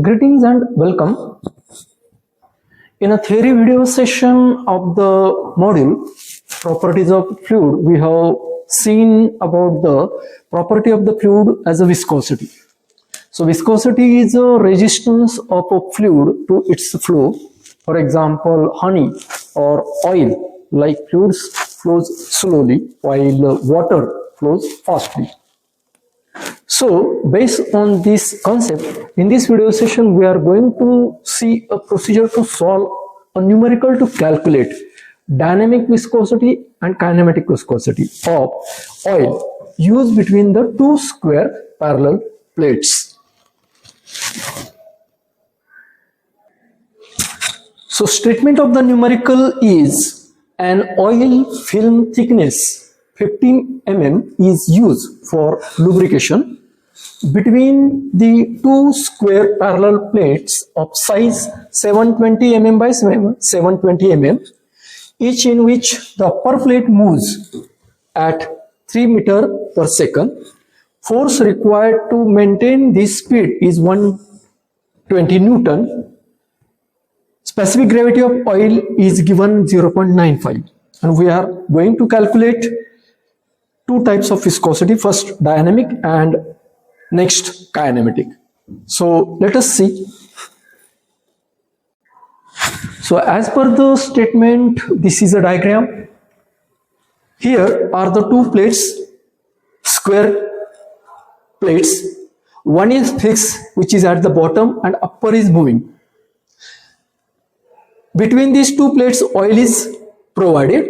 Greetings and welcome. In a theory video session of the module Properties of Fluid, we have seen about the property of the fluid as a viscosity. So viscosity is a resistance of a fluid to its flow. For example, honey or oil like fluids flows slowly while water flows fastly. So based on this concept, in this video session we are going to see a procedure to solve a numerical to calculate dynamic viscosity and kinematic viscosity of oil used between the two square parallel plates. So statement of the numerical is an oil film thickness 15 mm is used for lubrication between the two square parallel plates of size 720 mm by 720 mm, each in which the upper plate moves at 3 meters per second. Force required to maintain this speed is 120 Newton. Specific gravity of oil is given 0.95, and we are going to calculate two types of viscosity, first dynamic and next kinematic. So let us see. So as per the statement, this is a diagram. Here are the two plates, square plates. One is fixed, which is at the bottom, and upper is moving. Between these two plates, oil is provided.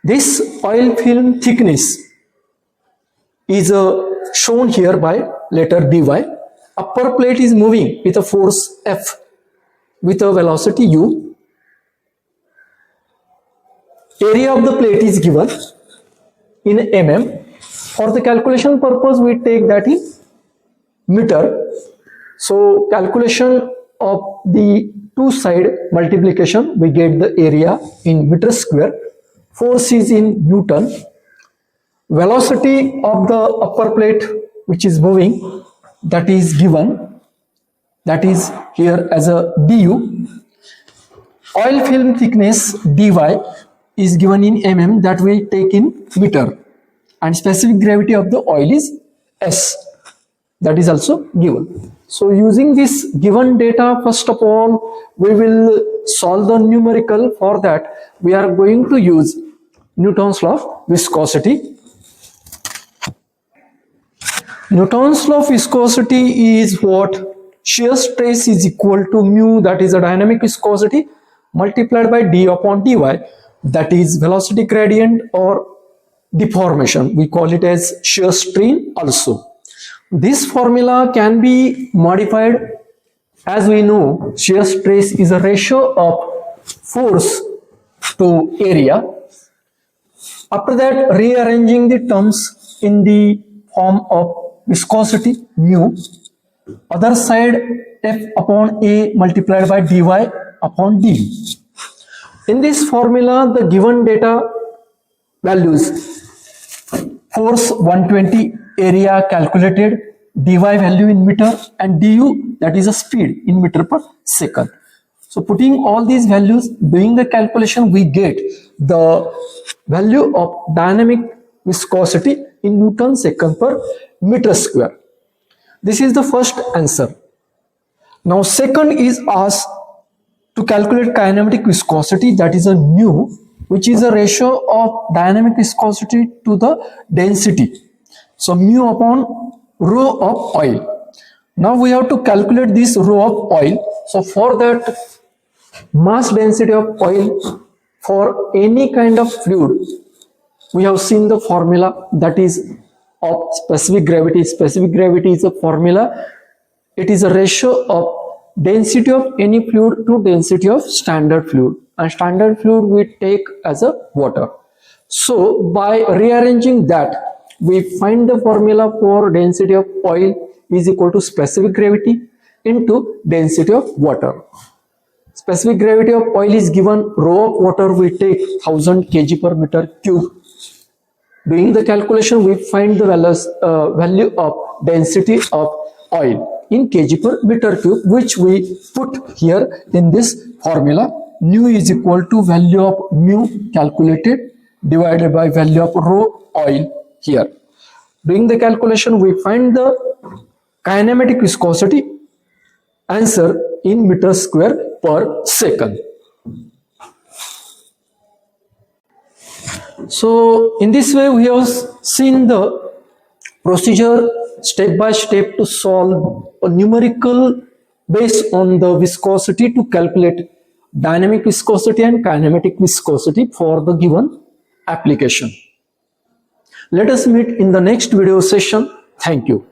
This oil film thickness is shown here by letter dy. Upper plate is moving with a force F with a velocity u. Area of the plate is given in mm. For the calculation purpose, we take that in meter. So calculation of the two side multiplication, we get the area in meter square. Force is in Newton. Velocity of the upper plate which is moving, that is given, that is here as a du. Oil film thickness dy is given in mm, that we take in meter, and specific gravity of the oil is S, that is also given. So using this given data, first of all we will solve the numerical. For that we are going to use Newton's law of viscosity. Newton's law of viscosity is what? Shear stress is equal to mu, that is a dynamic viscosity, multiplied by d upon dy, that is velocity gradient or deformation. We call it as shear strain also. This formula can be modified. As we know, shear stress is a ratio of force to area. After that, rearranging the terms in the form of viscosity mu, other side F upon A multiplied by dy upon d. In this formula, the given data values: force 120, area calculated, dy value in meter, and du, that is a speed in meter per second. So putting all these values, doing the calculation, we get the value of dynamic viscosity in Newton second per meter square. This is the first answer. Now second is asked to calculate kinematic viscosity, that is a nu, which is a ratio of dynamic viscosity to the density. So mu upon rho of oil. Now we have to calculate this rho of oil. So for that, mass density of oil for any kind of fluid, we have seen the formula, that is of specific gravity. Specific gravity is a formula. It is a ratio of density of any fluid to density of standard fluid, and standard fluid we take as a water. So by rearranging that, we find the formula for density of oil is equal to specific gravity into density of water. Specific gravity of oil is given, rho of water we take 1000 kg per meter cube. Doing the calculation, we find the value of density of oil. in kg per meter cube, which we put here in this formula. Nu is equal to value of mu calculated divided by value of rho oil here. Doing the calculation, we find the kinematic viscosity answer in meters square per second. So in this way we have seen the procedure step by step to solve a numerical based on the viscosity to calculate dynamic viscosity and kinematic viscosity for the given application. Let us meet in the next video session. Thank you.